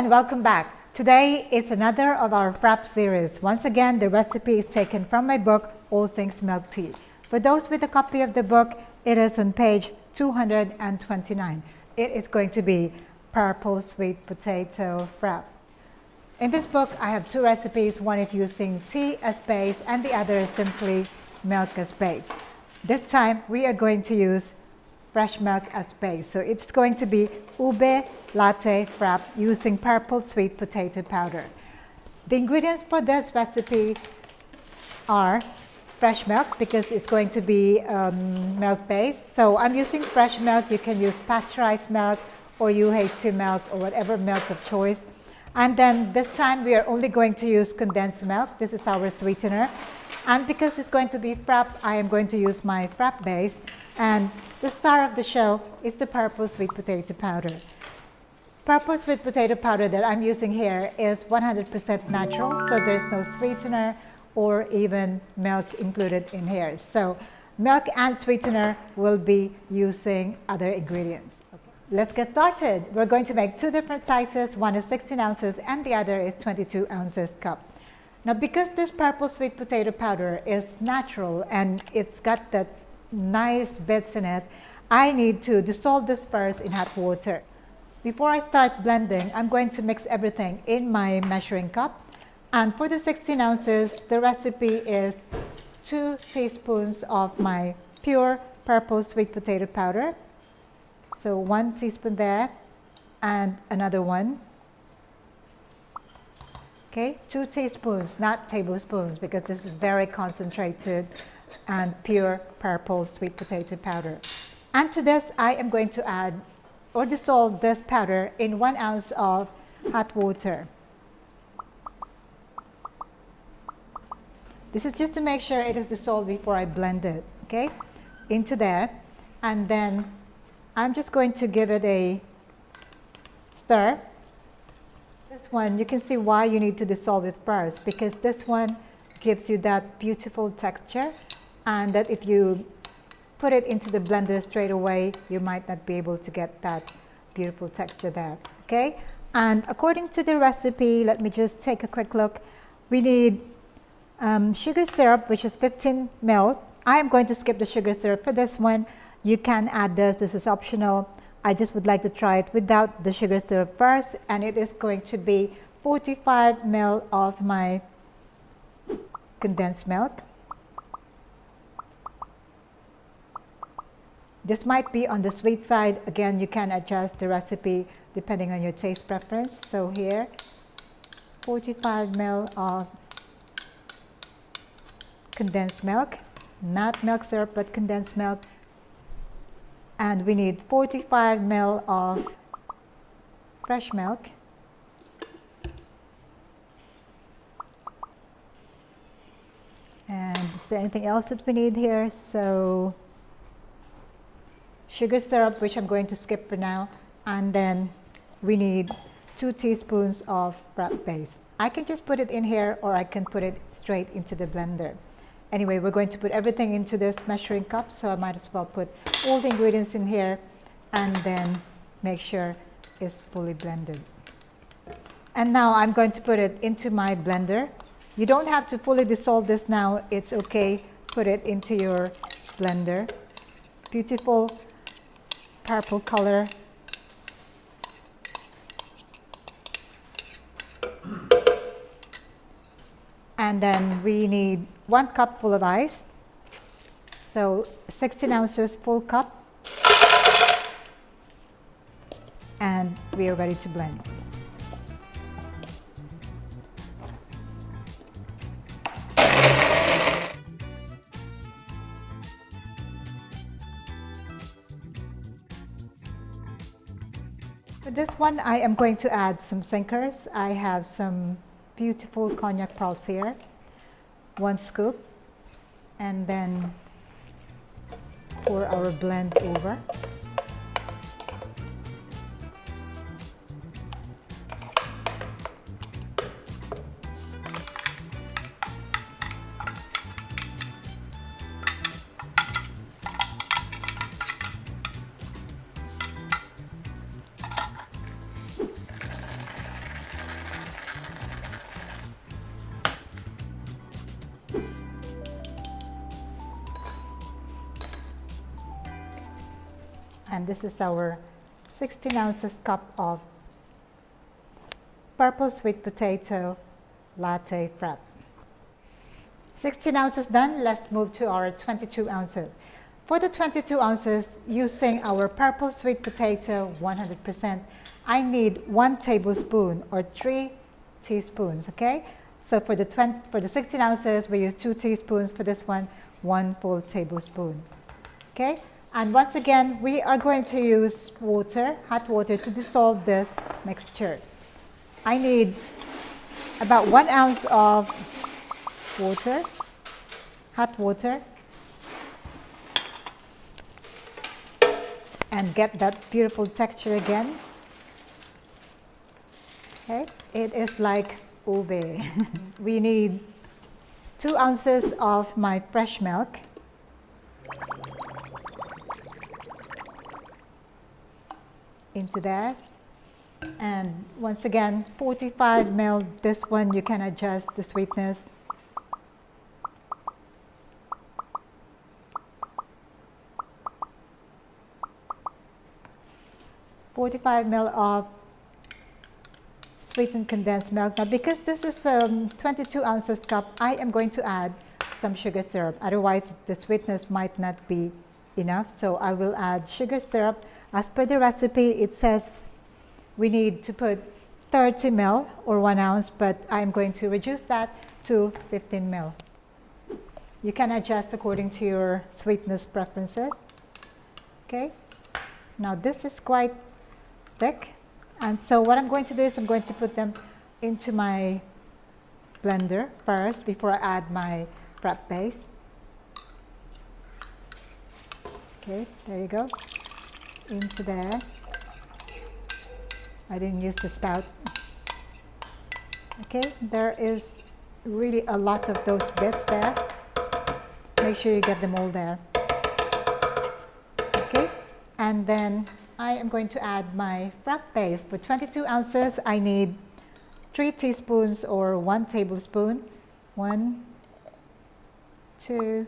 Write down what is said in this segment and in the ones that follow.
and welcome back. Today is another of our Frappe series. Once again, the recipe is taken from my book, All Things Milk Tea. For those with a copy of the book, it is on page 229. It is going to be purple sweet potato frappe. In this book, I have two recipes. One is using tea as base and the other is simply milk as base. This time, we are going to use fresh milk as base. So it's going to be ube latte frappe using purple sweet potato powder. The ingredients for this recipe are fresh milk because it's going to be milk based. So I'm using fresh milk. You can use pasteurized milk or UH2 milk or whatever milk of choice. And then this time we are only going to use condensed milk. This is our sweetener. And because it's going to be frappe, I am going to use my frappe base. And the star of the show is the purple sweet potato powder. Purple sweet potato powder that I'm using here is 100% natural, so there's no sweetener or even milk included in here. So milk and sweetener will be using other ingredients. Okay. Let's get started. We're going to make two different sizes. One is 16 ounces and the other is 22 ounces cup. Now because this purple sweet potato powder is natural and it's got that nice bits in it, I need to dissolve this first in hot water. Before I start blending, I'm going to mix everything in my measuring cup. And for the 16 ounces, the recipe is 2 teaspoons of my pure purple sweet potato powder. So 1 teaspoon there and another one. Okay, 2 teaspoons, not tablespoons, because this is very concentrated and pure purple sweet potato powder. And to this, I am going to add or dissolve this powder in 1 ounce of hot water. This is just to make sure it is dissolved before I blend it, okay, into there. And then I'm just going to give it a stir. This one, you can see why you need to dissolve it first, because this one gives you that beautiful texture, and that if you put it into the blender straight away, you might not be able to get that beautiful texture there, okay? And according to the recipe, let me just take a quick look. We need sugar syrup, which is 15 ml. I am going to skip the sugar syrup for this one. You can add this is optional. I just would like to try it without the sugar syrup first, and it is going to be 45 ml of my condensed milk. This might be on the sweet side. Again, you can adjust the recipe depending on your taste preference. So here, 45 ml of condensed milk, not milk syrup, but condensed milk. And we need 45 ml of fresh milk. And is there anything else that we need here? So sugar syrup, which I'm going to skip for now, and then we need 2 teaspoons of frappe base. I can just put it in here or I can put it straight into the blender. Anyway, we're going to put everything into this measuring cup, so I might as well put all the ingredients in here and then make sure it's fully blended. And now I'm going to put it into my blender. You don't have to fully dissolve this now. It's okay. Put it into your blender. Beautiful purple color. And then we need 1 cup full of ice. So 16 ounces full cup. And we are ready to blend. For this one, I am going to add some sinkers. I have some beautiful cognac pearls here, 1 scoop, and then pour our blend over. And this is our 16 ounces cup of purple sweet potato latte frappe. 16 ounces done, let's move to our 22 ounces. For the 22 ounces, using our purple sweet potato 100%, I need 1 tablespoon or 3 teaspoons, okay? So for the 16 ounces, we use 2 teaspoons. For this one, 1 full tablespoon, okay? And once again, we are going to use water, hot water, to dissolve this mixture. I need about 1 ounce of water, hot water, and get that beautiful texture again. Okay, it is like ube. We need 2 ounces of my fresh milk. Into there. And once again, 45 ml. This one you can adjust the sweetness. $45 ml of sweetened condensed milk. Now, because this is 22 ounces cup, I am going to add some sugar syrup. Otherwise, the sweetness might not be enough. So I will add sugar syrup. As per the recipe, it says we need to put 30 ml or 1 ounce, but I'm going to reduce that to 15 ml. You can adjust according to your sweetness preferences. Okay. Now this is quite thick, and so what I'm going to do is I'm going to put them into my blender first before I add my frappe base. Okay, there you go. Into there. I didn't use the spout. Okay, there is really a lot of those bits there. Make sure you get them all there. Okay, and then I am going to add my frappe base. For 22 ounces, I need 3 teaspoons or 1 tablespoon. 1, 2,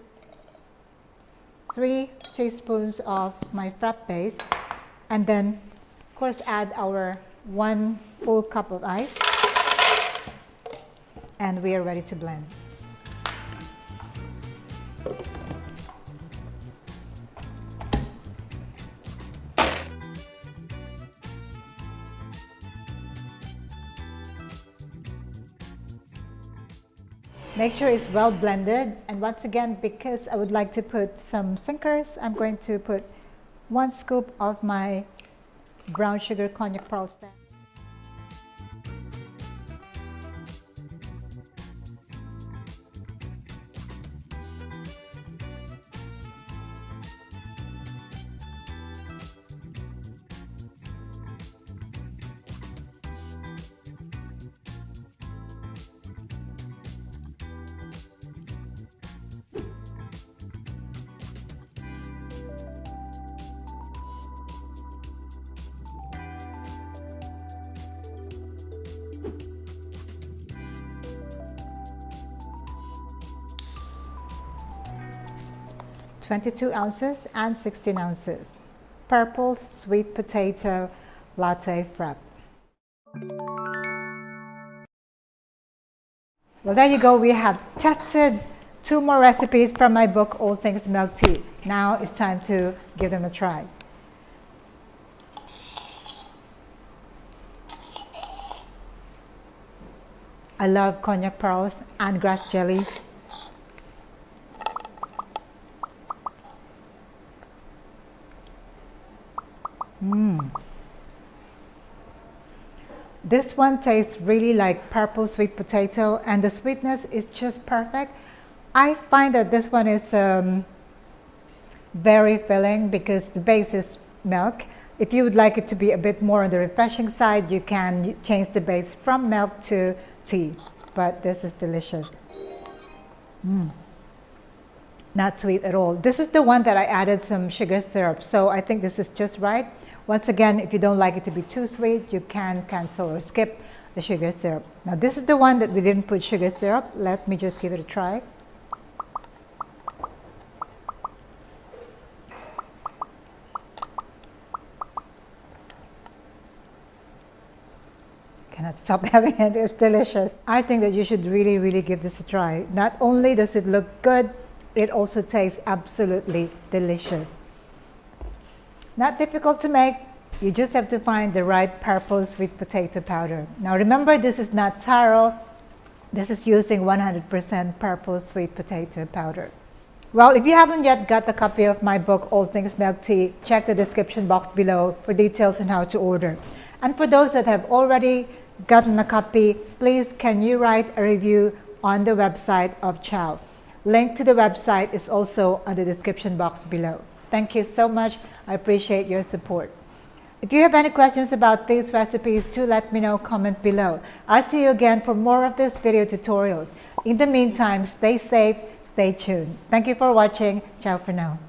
3 teaspoons of my frappe base, and then of course add our 1 full cup of ice, and we are ready to blend. Make sure it's well blended, and once again, because I would like to put some sinkers, I'm going to put 1 scoop of my brown sugar cognac pearls there. $22 ounces and 16 ounces. Purple sweet potato latte frappe. Well, there you go. We have tested 2 more recipes from my book, All Things Milk Tea. Now it's time to give them a try. I love cognac pearls and grass jelly. This one tastes really like purple sweet potato, and the sweetness is just perfect. I find that this one is very filling because the base is milk. If you would like it to be a bit more on the refreshing side, you can change the base from milk to tea, but this is delicious. Not sweet at all. This is the one that I added some sugar syrup, so I think this is just right. Once again, if you don't like it to be too sweet, you can cancel or skip the sugar syrup. Now this is the one that we didn't put sugar syrup. Let me just give it a try. cannot stop having it. It's delicious. I think that you should really give this a try. Not only does it look good, it also tastes absolutely delicious. Not difficult to make. You just have to find the right purple sweet potato powder. Now remember, this is not taro. This is using 100% purple sweet potato powder. Well, if you haven't yet got a copy of my book, All Things Milk Tea, check the description box below for details on how to order. And for those that have already gotten a copy, please can you write a review on the website of Chao. Link to the website is also on the description box below. Thank you so much. I appreciate your support. If you have any questions about these recipes, do let me know, comment below. I'll see you again for more of these video tutorials. In the meantime, stay safe, stay tuned. Thank you for watching. Ciao for now.